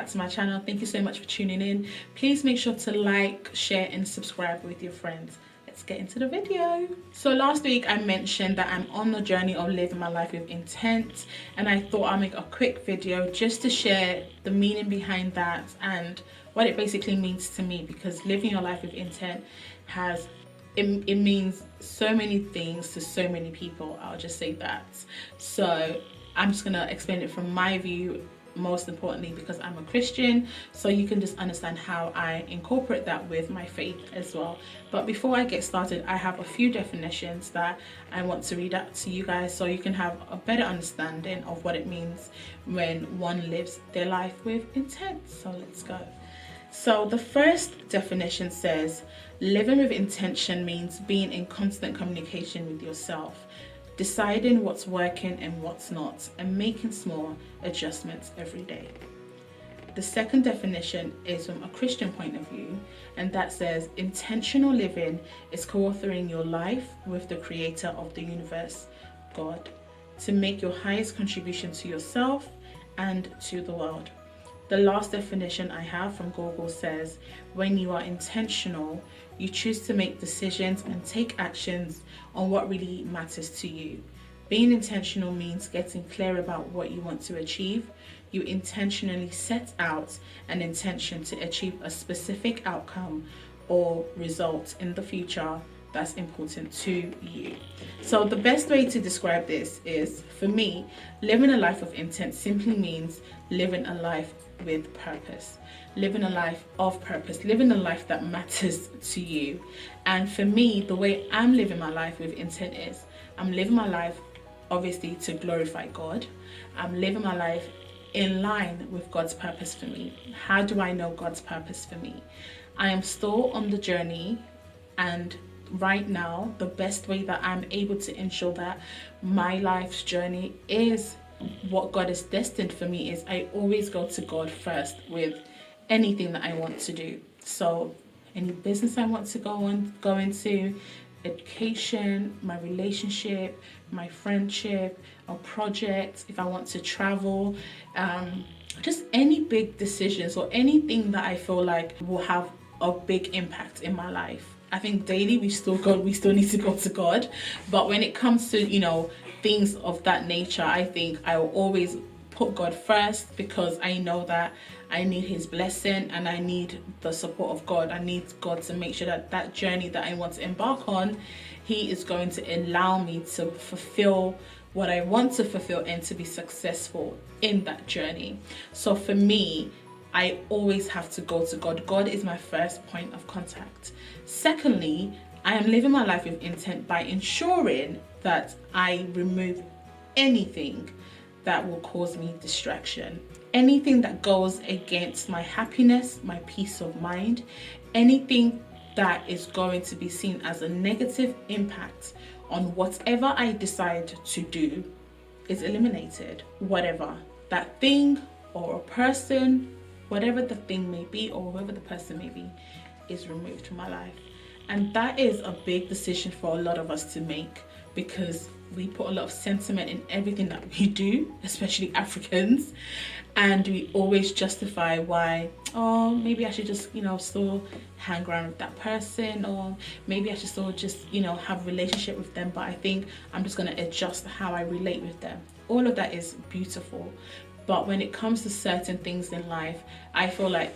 back to my channel. Thank you so much for tuning in. Please make sure to like, share and subscribe with your friends. Let's get into the video. So last week I mentioned that I'm on the journey of living my life with intent, and I thought I'll make a quick video just to share the meaning behind that and what it basically means to me, because living your life with intent it means so many things to so many people. I'll just say that. So I'm just gonna explain it from my view, most importantly because I'm a Christian, so you can just understand how I incorporate that with my faith as well. But before I get started, I have a few definitions that I want to read out to you guys so you can have a better understanding of what it means when one lives their life with intent. So let's go. So the first definition says, living with intention means being in constant communication with yourself, deciding what's working and what's not, and making small adjustments every day. The second definition is from a Christian point of view, and that says intentional living is co-authoring your life with the creator of the universe, God, to make your highest contribution to yourself and to the world. The last definition I have from Google says, when you are intentional, you choose to make decisions and take actions on what really matters to you. Being intentional means getting clear about what you want to achieve. You intentionally set out an intention to achieve a specific outcome or result in the future that's important to you. So the best way to describe this is, for me, living a life of intent simply means living a life with purpose, living a life of purpose, living a life that matters to you. And for me, the way I'm living my life with intent is, I'm living my life obviously to glorify God. I'm living my life in line with God's purpose for me. How do I know God's purpose for me? I am still on the journey, and right now the best way that I'm able to ensure that my life's journey is what God is destined for me is I always go to God first with anything that I want to do. So any business I want to go into, education, my relationship, my friendship, a project, if I want to travel, just any big decisions or anything that I feel like will have a big impact in my life. I think daily we still need to go to God, but when it comes to, things of that nature, I think I will always put God first, because I know that I need his blessing and I need the support of God. I need God to make sure that that journey that I want to embark on, he is going to allow me to fulfill what I want to fulfill and to be successful in that journey. So for me, I always have to go to God. God is my first point of contact. Secondly, I am living my life with intent by ensuring that I remove anything that will cause me distraction, anything that goes against my happiness, my peace of mind, anything that is going to be seen as a negative impact on whatever I decide to do is eliminated. Whatever that thing or a person, whatever the thing may be or whoever the person may be, is removed from my life. And that is a big decision for a lot of us to make, because we put a lot of sentiment in everything that we do, especially Africans, and we always justify why, oh, maybe I should just, still hang around with that person, or maybe I should still just, have a relationship with them, but I think I'm just going to adjust how I relate with them. All of that is beautiful. But when it comes to certain things in life, I feel like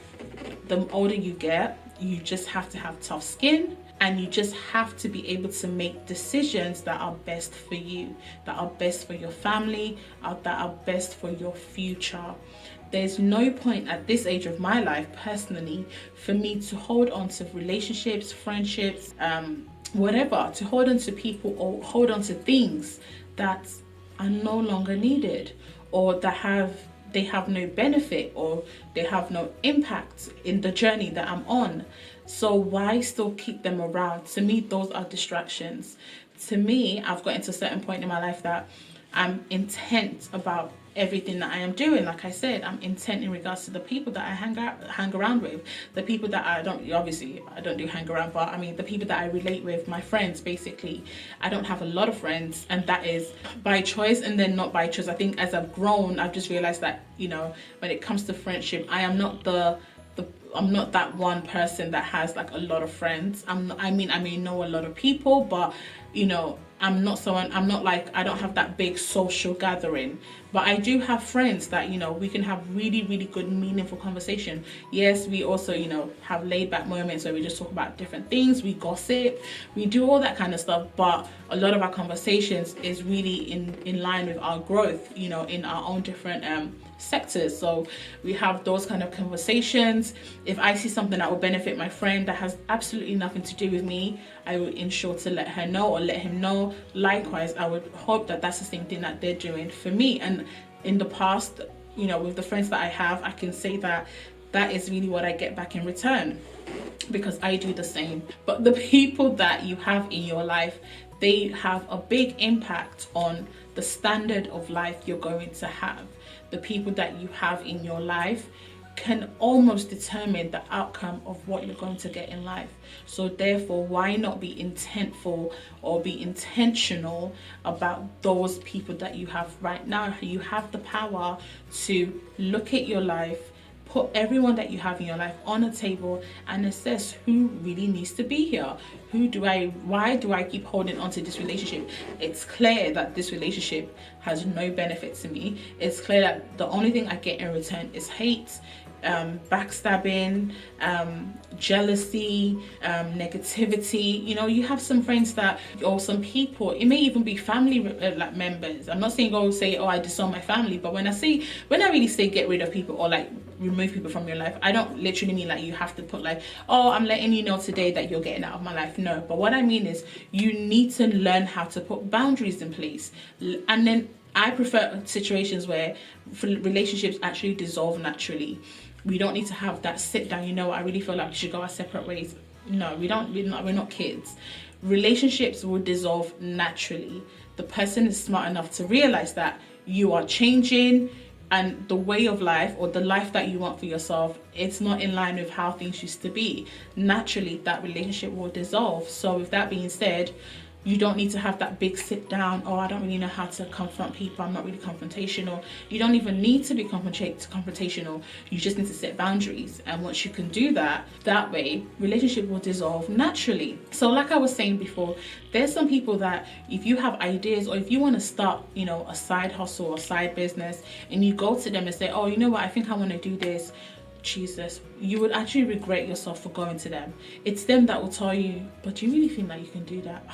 the older you get, you just have to have tough skin, and you just have to be able to make decisions that are best for you, that are best for your family, that are best for your future. There's no point at this age of my life, personally, for me to hold on to relationships, friendships, whatever, to hold on to people or hold on to things that are no longer needed, or that they have no benefit, or they have no impact in the journey that I'm on. So why still keep them around? To me, those are distractions. To me, I've gotten to a certain point in my life that I'm intent about everything that I am doing. Like I said, I'm intent in regards to the people that I hang around with, the people that I don't do hang around, but I mean the people that I relate with, my friends. Basically, I don't have a lot of friends, and that is by choice and then not by choice. I think as I've grown, I've just realized that, you know, when it comes to friendship, I am not I'm not that one person that has like a lot of friends. I may know a lot of people, but you know, I'm not like, I don't have that big social gathering, but I do have friends that, you know, we can have really, really good, meaningful conversation. Yes, we also, you know, have laid back moments where we just talk about different things, we gossip, we do all that kind of stuff, but a lot of our conversations is really in line with our growth, you know, in our own different sectors. So we have those kind of conversations. If I see something that will benefit my friend that has absolutely nothing to do with me, I will ensure to let her know or let him know. Likewise, I would hope that that's the same thing that they're doing for me. And in the past, you know, with the friends that I have, I can say that that is really what I get back in return, because I do the same. But the people that you have in your life, they have a big impact on the standard of life you're going to have. The people that you have in your life can almost determine the outcome of what you're going to get in life. So therefore, why not be intentful or be intentional about those people that you have right now? You have the power to look at your life, put everyone that you have in your life on a table and assess who really needs to be here. Why do I keep holding on to this relationship? It's clear that this relationship has no benefit to me. It's clear that the only thing I get in return is hate, backstabbing, jealousy, negativity. You know, you have some friends that, or some people, it may even be family like members. I'm not saying I disown my family, but when I really say get rid of people or like remove people from your life, I don't literally mean like you have to put like, oh, I'm letting you know today that you're getting out of my life. No, but what I mean is you need to learn how to put boundaries in place. And then I prefer situations where relationships actually dissolve naturally. We don't need to have that sit down, you know what, I really feel like we should go our separate ways. No, we're not kids. Relationships will dissolve naturally. The person is smart enough to realize that you are changing, and the way of life or the life that you want for yourself, it's not in line with how things used to be. Naturally, that relationship will dissolve. So with that being said, you don't need to have that big sit down, oh, I don't really know how to confront people, I'm not really confrontational. You don't even need to be confrontational. You just need to set boundaries. And once you can do that way, relationship will dissolve naturally. So like I was saying before, there's some people that if you have ideas or if you want to start, you know, a side hustle or side business, and you go to them and say, oh, you know what, I think I want to do this. Jesus, you would actually regret yourself for going to them. It's them that will tell you, but do you really think that you can do that?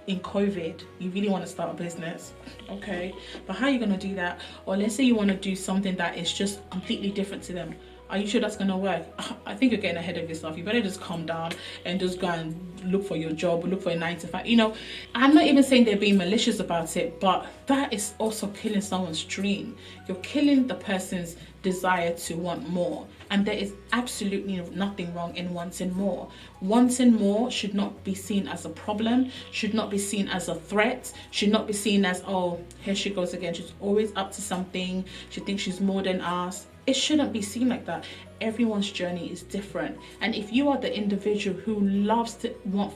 In COVID, you really want to start a business, okay, but how are you going to do that? Or let's say you want to do something that is just completely different to them. Are you sure that's going to work? I think you're getting ahead of yourself. You better just calm down and just go and look for your job or look for a 9 to 5. You know, I'm not even saying they're being malicious about it, but that is also killing someone's dream. You're killing the person's desire to want more. And there is absolutely nothing wrong in wanting more. Wanting more should not be seen as a problem, should not be seen as a threat, should not be seen as, oh, here she goes again. She's always up to something. She thinks she's more than us. It shouldn't be seen like that. Everyone's journey is different. And if you are the individual who loves to want,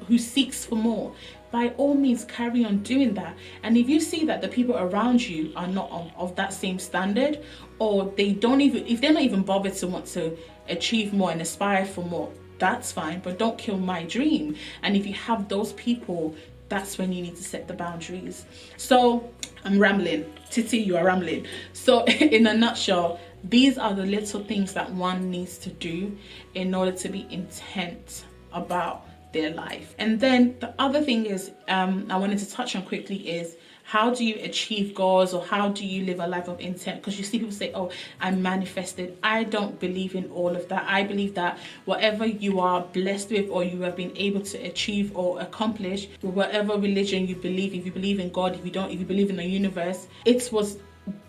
who seeks for more, by all means carry on doing that. And if you see that the people around you are not of that same standard, or if they're not even bothered to want to achieve more and aspire for more, that's fine, but don't kill my dream. And if you have those people, that's when you need to set the boundaries. So I'm rambling. Titi, you are rambling. So in a nutshell, these are the little things that one needs to do in order to be intent about their life. And then the other thing is, I wanted to touch on quickly is, how do you achieve goals, or how do you live a life of intent? Because you see people say, oh, I manifested. I don't believe in all of that. I believe that whatever you are blessed with, or you have been able to achieve or accomplish, whatever religion you believe, if you believe in God, if you don't, if you believe in the universe,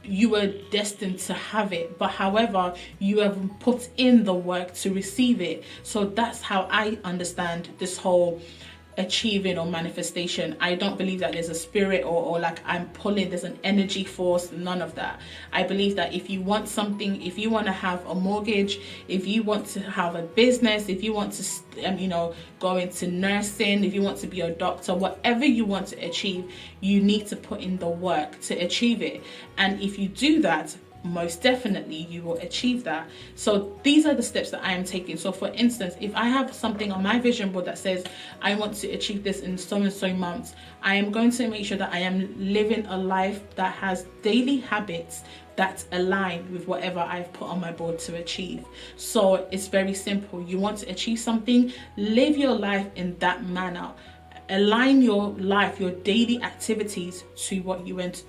you were destined to have it. But however, you have put in the work to receive it. So that's how I understand this whole achieving or manifestation. I don't believe that there's a spirit or like I'm pulling, there's an energy force, none of that. I believe that if you want something, if you want to have a mortgage, if you want to have a business, if you want to go into nursing, if you want to be a doctor, whatever you want to achieve, you need to put in the work to achieve it. And if you do that, most definitely you will achieve that. So these are the steps that I am taking. So for instance, if I have something on my vision board that says I want to achieve this in so and so months, I am going to make sure that I am living a life that has daily habits that align with whatever I've put on my board to achieve. So it's very simple. You want to achieve something, live your life in that manner. Align your life, your daily activities to what you want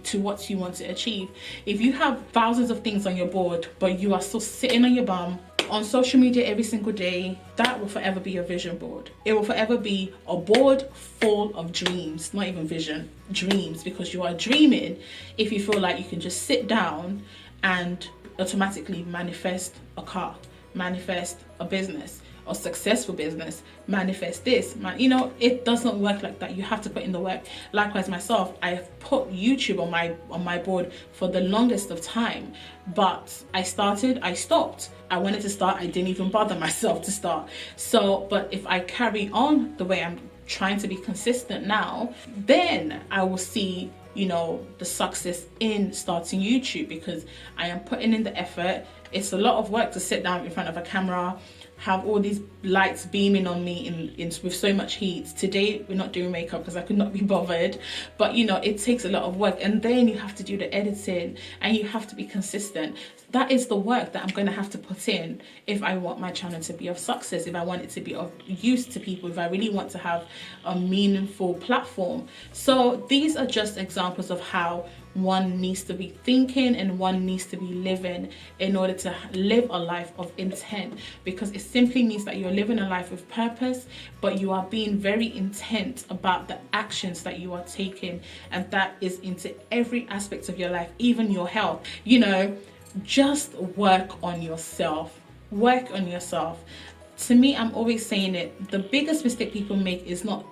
to achieve. If you have thousands of things on your board, but you are still sitting on your bum on social media every single day, that will forever be your vision board. It will forever be a board full of dreams, not even vision, dreams, because you are dreaming if you feel like you can just sit down and automatically manifest a car, manifest a business, or successful business, manifest this. It doesn't work like that. You have to put in the work. Likewise, myself, I've put YouTube on my board for the longest of time, but I stopped. I wanted to start, I didn't even bother myself to start. So, but if I carry on the way I'm trying to be consistent now, then I will see the success in starting YouTube, because I am putting in the effort. It's a lot of work to sit down in front of a camera, have all these lights beaming on me with so much heat. Today we're not doing makeup because I could not be bothered, but it takes a lot of work, and then you have to do the editing and you have to be consistent. That is the work that I'm going to have to put in if I want my channel to be of success, if I want it to be of use to people, if I really want to have a meaningful platform. So these are just examples of how one needs to be thinking and one needs to be living in order to live a life of intent, because it simply means that you're living a life with purpose, but you are being very intent about the actions that you are taking, and that is into every aspect of your life, even your health. Just work on yourself. Work on yourself. To me, I'm always saying it, the biggest mistake people make is not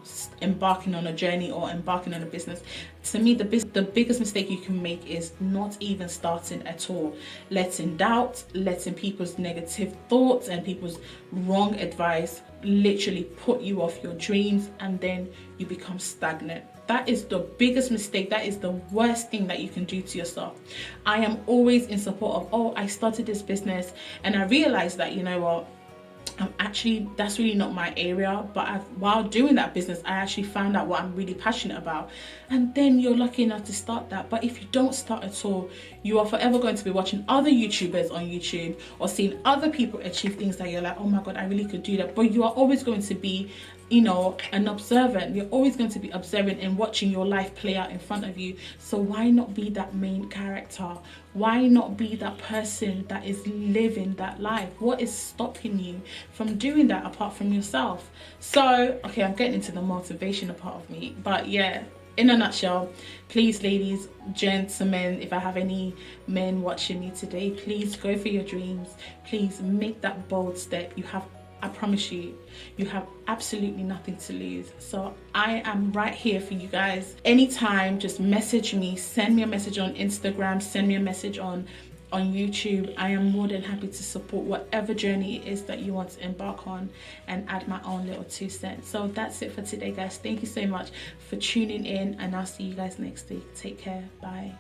embarking on a journey or embarking on a business. To me, the biggest mistake you can make is not even starting at all. Letting doubt, letting people's negative thoughts and people's wrong advice literally put you off your dreams, and then you become stagnant. That is the biggest mistake. That is the worst thing that you can do to yourself. I am always in support of, I started this business and I realized that, that's really not my area, but while doing that business, I actually found out what I'm really passionate about. And then you're lucky enough to start that. But if you don't start at all, you are forever going to be watching other YouTubers on YouTube or seeing other people achieve things that you're like, oh my God, I really could do that. But you are always going to be an observant. You're always going to be observing and watching your life play out in front of you. So why not be that main character? Why not be that person that is living that life? What is stopping you from doing that apart from yourself? So, okay, I'm getting into the motivational part of me, but yeah, in a nutshell, please, ladies, gentlemen, if I have any men watching me today, please go for your dreams. Please make that bold step. I promise you, you have absolutely nothing to lose. So I am right here for you guys. Anytime, just message me, send me a message on Instagram, send me a message on YouTube. I am more than happy to support whatever journey it is that you want to embark on and add my own little 2 cents. So that's it for today, guys. Thank you so much for tuning in, and I'll see you guys next week. Take care. Bye.